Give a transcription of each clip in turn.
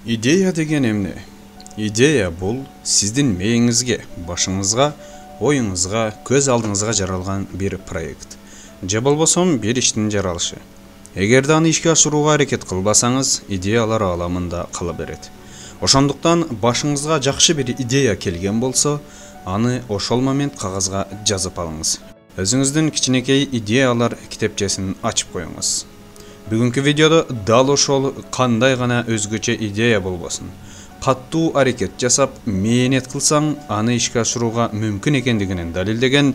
Идея деген эмне? Идея бул сиздин мээңизге, башыңызга, оюңузга, көз алдыңызга жаралган бир проект. Же болбосо бир иштин жаралышы. Эгерде аны ишке ашырууга аракет кылбасаңыз, идеялар ааламында кала берет. Ошондуктан башыңызга жакшы бир идея келген болсо, аны ошол момент кагазга жазып алыңыз. Өзүңүздүн кичинекей идеялар китепчесин ачып коюңуз. Бүгүнкү видеодо дал ошол кандай гана өзгөчө идея болбосун, каттуу аракет жасап, мээнет кылсаң, аны ишке ашырууга мүмкүн экендигин далилдеген,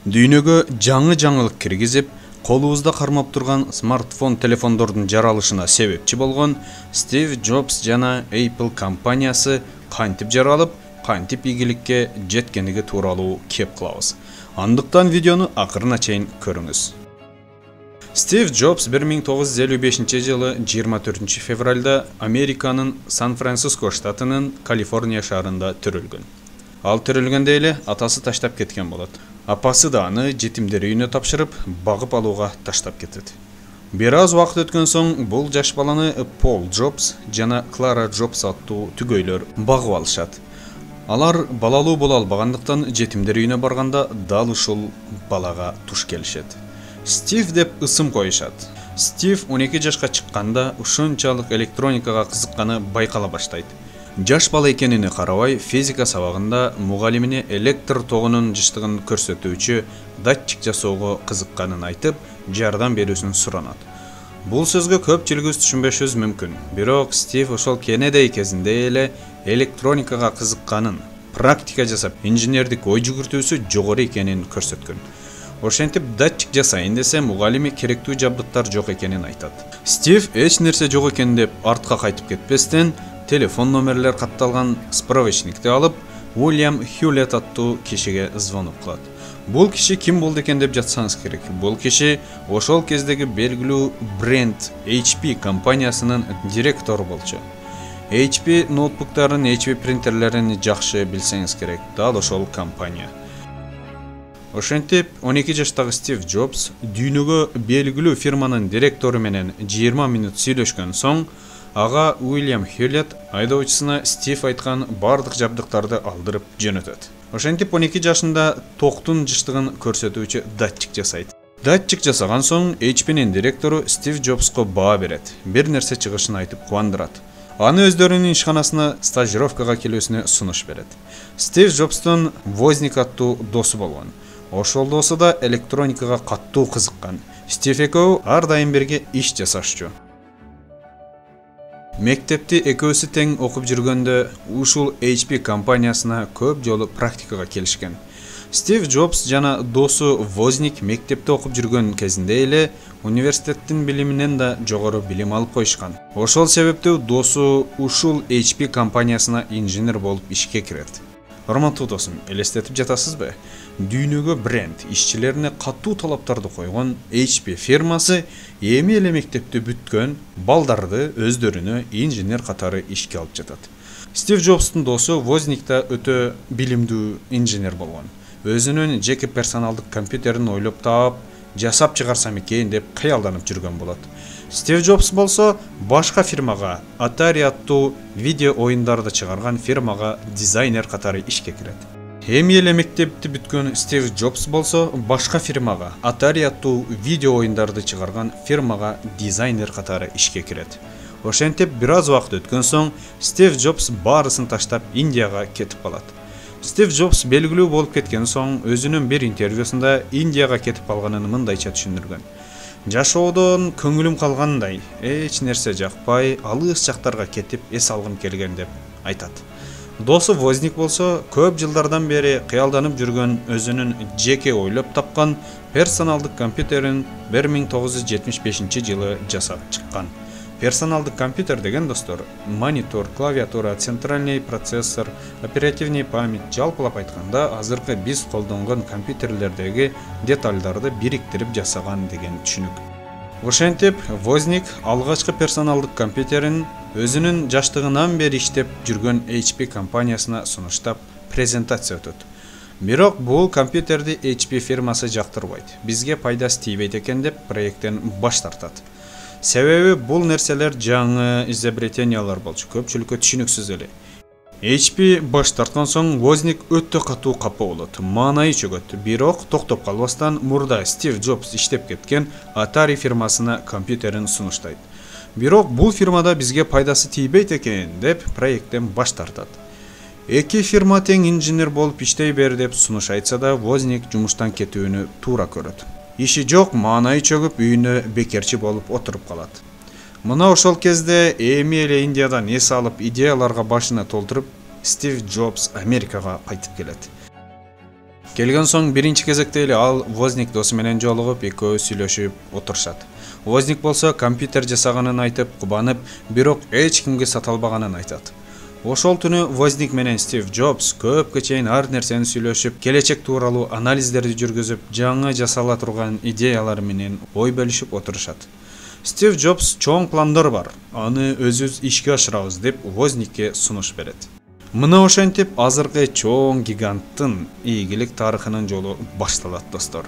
дүйнөгө жаңы жаңылык киргизип, колубузда кармап турган смартфон телефондордун жаралышына себепчи болгон Стив Джобс жана Apple компаниясы кантип жаралып, кантип ийгиликке жеткендиги тууралуу кеп кылабыз. Андыктан видеону акырына чейин көрүңүз. Стив Джобс 1955 жылы 24 февралда Американын Сан-Франциско штатынын Калифорния шаарында төрөлгөн. Ал төрөлгөндө эле атасы таштап кеткен болот. Апасы да аны жетимдер үйүнө тапшырып, багып алууга таштап кетет. Бир аз убакыт өткөн соң бул жаш баланы Пол Джобс жана Клара Джобс аттуу түгөйлөр багып алышат. Алар балалуу боло албагандыктан жетимдер үйүнө барганда дал ушул балага туш келишет. Стив деп ысым коюшат. Стив 12 жашка чыкканда ушунчалык электроникага кызыкканы байкала баштайт. Жаш бала экенине карабай, физика сабагында мугалимине электр тогунун жыштыгын көрсөтүүчү датчик жасоого кызыкканын айтып, жардам берүүсүн суранат. Бул сөзгө көпчүлүгүбүз түшүнбөшүбүз мүмкүн. Бирок Стив ошол кенедей кезинде эле электроникага кызыкканын, практика жасап, инженердик ой жүгүртүүсү жогору экенин көрсөткөн. Ошентип датчик жасайын десе, мугалими керектүү жабдыктар жок экенин айтат. Стив эч нерсе жок экен деп артка кайтып кетпестен, телефон номерлер катталган справочникти алып, Уильям Хьюлетт аттуу кишиге звонок кылат. Бул киши ким болду экен деп жатсаңыз керек. Бул киши ошол кездеги белгилүү бренд HP компаниясынын директору болчу. HP ноутбуктарын, HP принтерлерин жакшы билсеңиз керек. Дал ошол компания. Ошентип 12 жаштагы Стив Джобс дүйнөгө белгилүү фирманын директору менен 20 мүнөт сүйлөшкөн соң, ага Уильям Хьюлетт айдоочусуна Стив айткан бардык жабдыктарды алдырып жөнөтөт. Ошентип 12 жашында токтун жыштыгын көрсөтүүчү датчик жасайт. Датчик жасаган соң HP'нин директору Стив Джобско баа берет. Бир нерсе чыгышын айтып кубандырат. Аны өздөрүнүн ишканасына стажировкага келүүсүнө сунуш берет. Стив Джобстун Возник аттуу досу болгон. Ошол досу да электроникага каттуу кызыккан. Стив экөө ар дайым бирге иш жасашчу. Мектепти экөөсү тең окуп жүргөндө ушул HP компаниясына көп жолу практикага келишкен. Стив Джобс жана досу Возник мектепте окуп жүргөн кезинде эле университеттин билиминен да жогору билим алып коюшкан. Ошол себептүү досу ушул HP компаниясына инженер болуп ишке кирет. Урматтуу досум, элестетип жатасызбы? Дүйнөгө бренд ишчилерине каттуу талаптарды койгон HP фирмасы эми эле мектепти бүткөн балдарды өздөрүнө инженер катары ишке алып жатат. Стив Джобстун досу Возник да өтө билимдүү инженер болгон. Өзүнүн жеке персоналдык компьютерин ойлоп таап, жасап чыгарсам экен деп кыялданып жүргөн болот. Стив Джобс болсо башка фирмага, Atari аттуу видео оюндарды чыгарган фирмага дизайнер катары ишке кирет. Эми эле мектепти бүткөн Стив Джобс болсо башка фирмага, Atari аттуу видео оюндарды чыгарган фирмага дизайнер катары ишке кирет. Ошентип бир аз убакыт өткөн соң Стив Джобс баарысын таштап Индияга кетип калат. Стив Джобс белгилүү болуп кеткен соң өзүнүн бир интервьюсунда Индияга кетип калганын мындайча түшүндүргөн. Жашоодон көңүлүм калгандай, эч нерсе жакпай, алыс жактарга кетип эс алгым келген деп айтат. Досу Возник болсо көп жылдардан бери кыялданып жүргөн өзүнүн жеке ойлоп тапкан персоналдык компьютерин 1975 жылы жасап чыккан. Персоналдык компьютер деген достор, монитор, клавиатура, центральный процессор, оперативный память, жалпылап айтканда азыркы биз колдонгон компьютерлердеги детальдарды бириктирип жасаган деген түшүнүк. Ошентип, Возник алгачкы персоналдык компьютерин өзүнүн жаштыгынан бери иштеп жүргөн HP компаниясына сунуштап презентация өтөт. Бирок бул компьютерди HP фирмасы жактырбайт. Бизге пайдасы тийбейт экен деп проекттен баш тартат. Себеби бул нерселер жаңы изобретениялар болчу, көпчүлүккө түшүнүксүз эле. HP баш тарткан соң Возник өтө катуу капа болот, маанайы чөгөт. Бирок токтоп калбастан мурда Стив Джобс иштеп кеткен Atari фирмасына компьютерин сунуштайт. Бирок бул фирмада бизге пайдасы тийбейт экен деп проекттен баш тартат. Эки фирма тең инженер болуп иштей бер деп сунуш айтса да, Возник жумуштан кетүүнү туура көрөт. Иши жок, маанайы чөгүп үйүнө бекерчи болуп отуруп калат. Мына ошол кезде эми эле Индиядан эс алып идеяларга башына толтуруп, Стив Джобс Америкага кайтып келет. Келген соң биринчи кезекте эле ал Возник досу менен жолугуп, экөө сүйлөшүп отурушат. Возник болсо компьютер жасаганын айтып, кубанып, бирок эч кимге сата албаганын айтат. Ошол түнү Возник менен Стив Джобс көпкө чейин ар нерсени сүйлөшүп, келечек тууралуу анализдерди жүргүзүп, жаңы жасала турган идеялар менен ой бөлүшүп отурушат. Стив Джобс чоң пландар бар, аны өзүбүз ишке ашырабыз деп Возникке сунуш берет. Мына ошентип азыркы чоң гиганттын ийгилик тарыхынын жолу башталат, достор.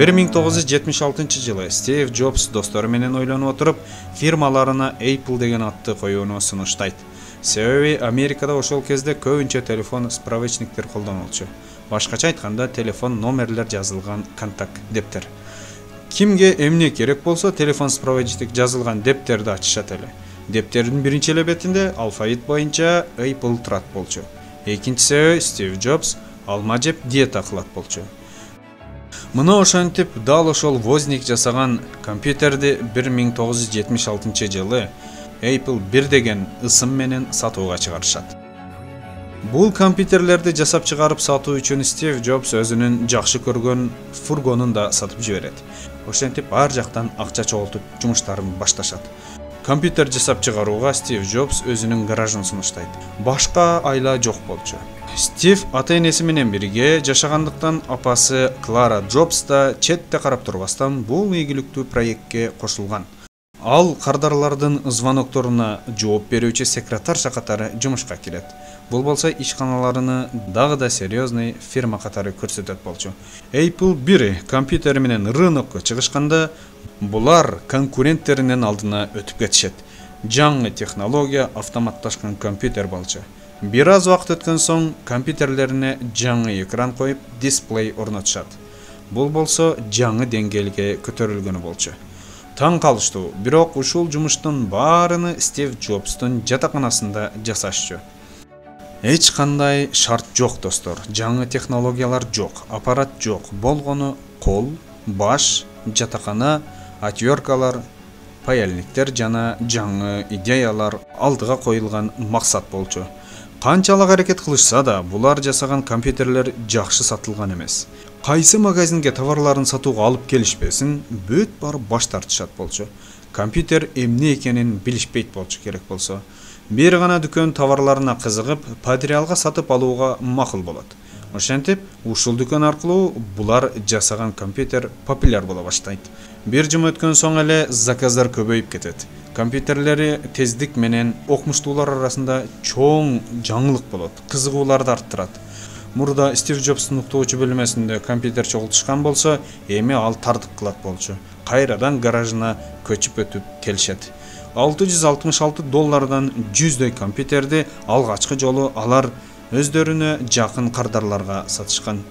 1976 жылы Стив Джобс достору менен ойлонуп отуруп, фирмаларына Apple деген атты коюуну сунуштайт. Себеби Америкада ошол кезде көбүнчө телефон справочниктер колдонулчу. Башкача айтканда, телефон номерлер жазылган контакт дептер. Кимге эмне керек болсо, телефон справочник жазылган дептерди ачышат эле. Дептердин биринчи эле бетинде алфавит боюнча Apple турат болчу. Экинчиси Стив Джобс алма жеп диета кылат болчу. Мына ошентип дал ошол Возник жасаган компьютерди 1976 жылы Apple 1 деген ысым менен сатууга чыгарышат. Бул компьютерлерди жасап чыгарып сатуу үчүн Стив Джобс өзүнүн жакшы көргөн фургонун да сатып жиберет. Ошентип ар жактан акча чогултуп жумуштарын башташат. Компьютер жасап чыгарууга Стив Джобс өзүнүн гаражын сунуштайт. Башка айла жок болчу. Стив ата-энеси менен бирге жашагандыктан апасы Клара Джобс да четте карап турбастан бул ийгиликтүү проектке кошулган. Ал кардарлардын звонокторуна жооп берүүчү секретарша катары жумушка кирет. Бул болсо ишканаларыны дагы да серьезный фирма катары көрсөтөт болчу. Apple 1 компьютери менен рынокко чыгышканда, булар конкуренттеринин алдына өтүп кетишет. Жаңы технология автоматташкан компьютер болчу. Бир аз убакыт өткөн соң компьютерлерине жаңы экран коюп, дисплей орнотушат. Бул болсо жаңы деңгээлге көтөрүлгөнү болчу. Таң калыштуу, бирок ушул жумуштун баарыны Стив Джобстун жатаканасында жасашчу. Эч кандай шарт жок, достор. Жаңы технологиялар жок, аппарат жок. Болгону кол, баш, жатакана, отверкалар, паяльниктер жана жаңы идеялар алдыга коюлган максат болчу. Канчалык аракет кылышса да, булар жасаган компьютерлер жакшы сатылган эмес. Кайсы магазинге товарларын сатууга алып келишпесин, бүт барып баш тартышат болчу. Компьютер эмне экенин билишпейт болчу керек болсо. Бир гана дүкөн товарларына кызыгып, потериалга сатып алууга макул болот. Ошентип, ушул дүкөн аркылуу булар жасаган компьютер популяр боло баштайт. Бир жум өткөн соң эле заказдар көбөйүп кетет. Компьютерлери тездик менен окумуштуулар арасында чоң жаңылык болот, кызыгууларды арттырат. Мурда Стив Джобстун уктоочу бөлмөсүндө компьютер чогултушкан болсо, эми ал тардык кылат болчу. Кайрадан гаражына көчүп өтүп келишет. $666 100дөй компьютерди алгачкы жолу алар өздөрүнө жакын кардарларга сатышкан.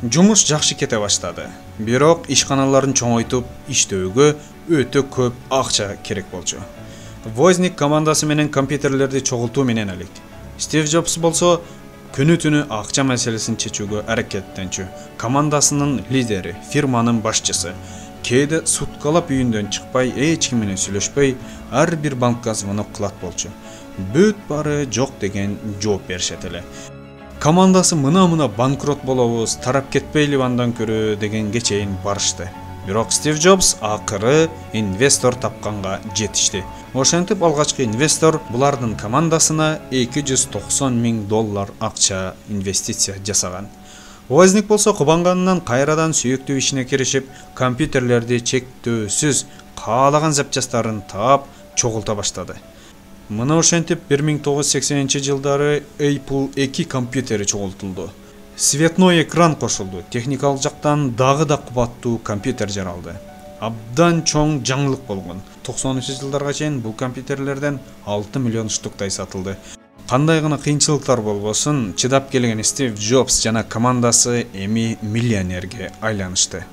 Жумуш жакшы кете баштады. Бирок ишканаларын чоңойтуп иштөөгө өтө көп акча керек болчу. Возник командасы менен компьютерлерди чогултуу менен элек. Стив Джобс болсо күнү-түнү акча маселесин чечүүгө аракеттенчү. Командасынын лидери, фирманын башчысы. Кээде суткалап үйүндөн чыкпай, эч ким менен сүйлөшпөй, ар бир банкка звонок кылат болчу. Бүт бары жок деген жооп беришет эле. Командасы мына банкрот болобуз, тарап кетпейли андан көрө дегенге чейин барышты. Бирок Стив Джобс акыры инвестор тапканга жетишти. Ошентип алгачкы инвестор булардын командасына $290,000 акча инвестиция жасаган. Возник болсо кубанганынан кайрадан сүйүктүү ишине киришип, компьютерлерди чектөөсүз каалаган запчастарын таап чогулта баштады. Мына ошентип 1980 жылдары Apple 2 компьютери чогултулду. Светной экран кошулду. Техникалык жактан дагы да кубаттуу компьютер жаралды. Абдан чоң жаңылык болгон. 90-жылдарга чейин бул компьютерлерден 6 миллион штуктай сатылды. Кандай гана кыйынчылыктар болбосун, чыдап келген Стив Джобс жана командасы эми миллионерге айланышты.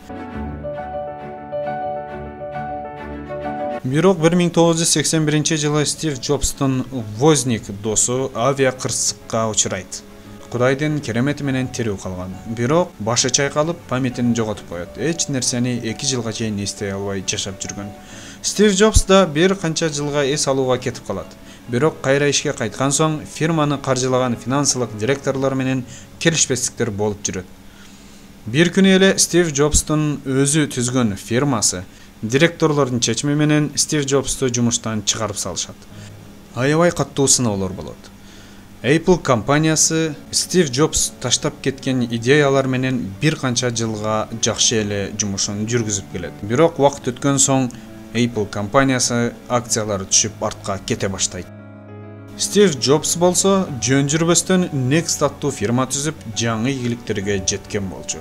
Бирок 1981-жылы Стив Джобстун Возник досу авиакырсыкка учурайт. Кудайдын керемети менен тирүү калган. Бирок башы чайкалып, памятин жоготуп коет. Эч нерсени 2 жылга чейин эстей албай жашап жүргөн. Стив Джобс да бир канча жылга эс алууга кетип калат. Бирок кайра ишке кайткан соң фирманы каржылаган финансылык директорлор менен келишпестиктер болуп жүрөт. Бир күнү эле Стив Джобстун өзү түзгөн фирмасы директорлордун чечими менен Стив Джобсту жумуштан чыгарып салышат. Аябай каттуу сыноолор болот. Apple компаниясы Стив Джобс таштап кеткен идеялар менен бир канча жылга жакшы эле жумушун жүргүзүп келет. Бирок убакыт өткөн соң Apple компаниясы акциялары түшүп артка кете баштайт. Стив Джобс болсо жөн жүрбөстөн Next аттуу фирма түзүп, жаңы ийгиликтерге жеткен болчу.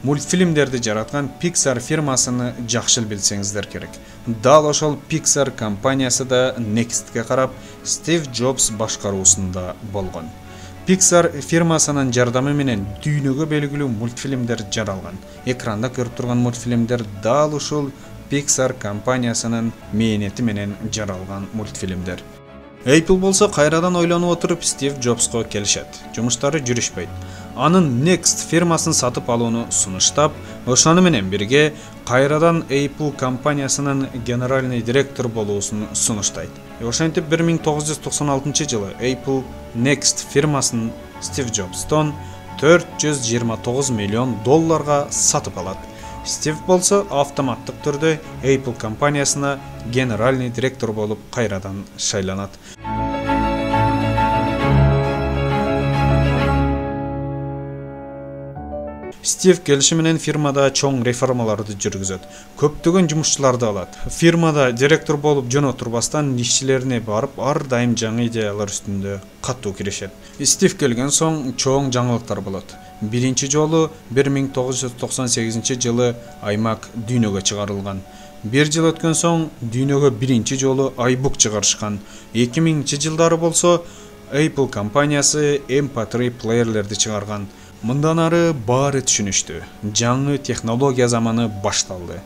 Мультфильмдерди жараткан Pixar фирмасыны жакшы билсеңиздер керек. Дал ошол Pixar компаниясы да Next'ке карап Стив Джобс башкаруусунда болгон. Pixar фирмасынын жардамы менен дүйнөгө белгилүү мультфильмдер жаралган. Экранда көрүп турган мультфильмдер дал ушул Pixar компаниясынын мээнети менен жаралган мультфильмдер. Apple болсо кайрадан ойлонуп отуруп Стив Джобско келишет. Жумуштары жүрүшпөйт. Анын Next фирмасын сатып алууну сунуштап, ошону менен бирге кайрадан Apple компаниясынын генеральный директор болуусун сунуштайт. Ошентип 1996-жылы Apple Next фирмасын Стив Джобстон $429 миллион сатып алат. Стив болсо автоматтык түрдө Apple компаниясына генеральный директор болуп кайрадан шайланат. Стив келиши менен фирмада чоң реформаларды жүргүзөт. Көптөгөн жумушчуларды алат. Фирмада директор болуп жөн отурбастан ишчилерине барып, ар дайым жаңы идеялар үстүндө каттуу киришет. Стив келген соң чоң жаңылыктар болот. Биринчи жолу 1998-жылы iMac дүйнөгө чыгарылган. Бир жыл өткөн соң дүйнөгө биринчи жолу iBook чыгарышкан. 2000-жылдары болсо Apple компаниясы MP3 плеерлерди чыгарган. Мындан ары баары түшүнүштү. Жаңы технология заманы башталды.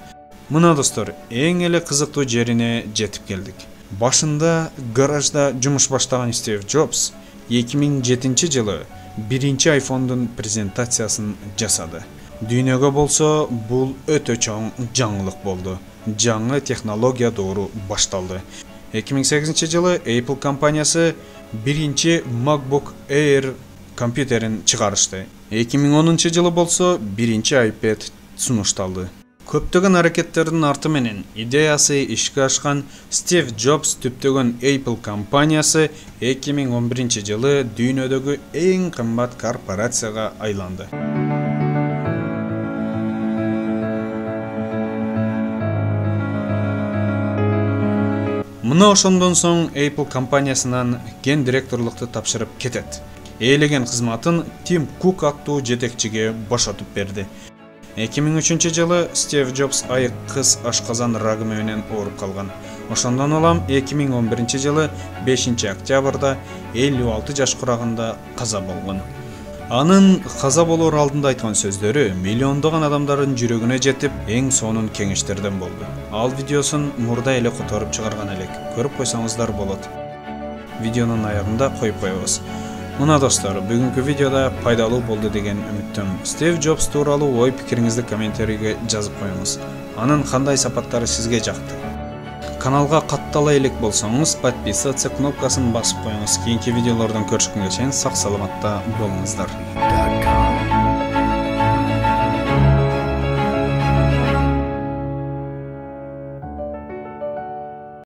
Мына достор, эң эле кызыктуу жерине жетип келдик. Башында гаражда жумуш баштаган Стив Джобс 2007-жылы биринчи iPhone'дун презентациясын жасады. Дүйнөгө болсо бул өтө чоң жаңылык болду. Жаңы технология доору башталды. 2008-жылы Apple компаниясы биринчи MacBook Air компьютерин чыгарышты. 2010-жылы болсо биринчи iPad сунушталды. Көптөгөн аракеттердин арты менен идеясы ишке ашкан Стив Джобс түптөгөн Apple компаниясы 2011-жылы дүйнөдөгү эң кымбат корпорацияга айланды. Мына ошондон соң Apple компаниясынан ген директорлукту тапшырып кетет. Ээлеген кызматын Тим Кук аттуу жетекчиге бошотуп берди. 2003-жылы Стив Джобс айык кыз ашказан рагы менен ооруп калган. Ошондон улам 2011-жылы 5-октябрда 56 жаш курагында каза болгон. Анын каза болор алдында айткан сөздөрү миллиондогон адамдардын жүрөгүнө жетип, эң сонун кеңештерден болду. Ал видеосун мурда эле которуп чыгарган элек. Көрүп койсоңуздар болот. Видеонун аягында коюп коебуз. Мына достор, бүгүнкү видеода пайдалуу болду деген үмүттөмүн. Стив Джобс тууралуу ой пикириңизди комментарийге жазып коюңуз. Анын кандай сапаттары сизге жакты? Каналга каттала элек болсоңуз, подписаться кнопкасын басып коюңуз. Кийинки видеолордон көрүшкөнгө чейин сак саламатта болуңуздар.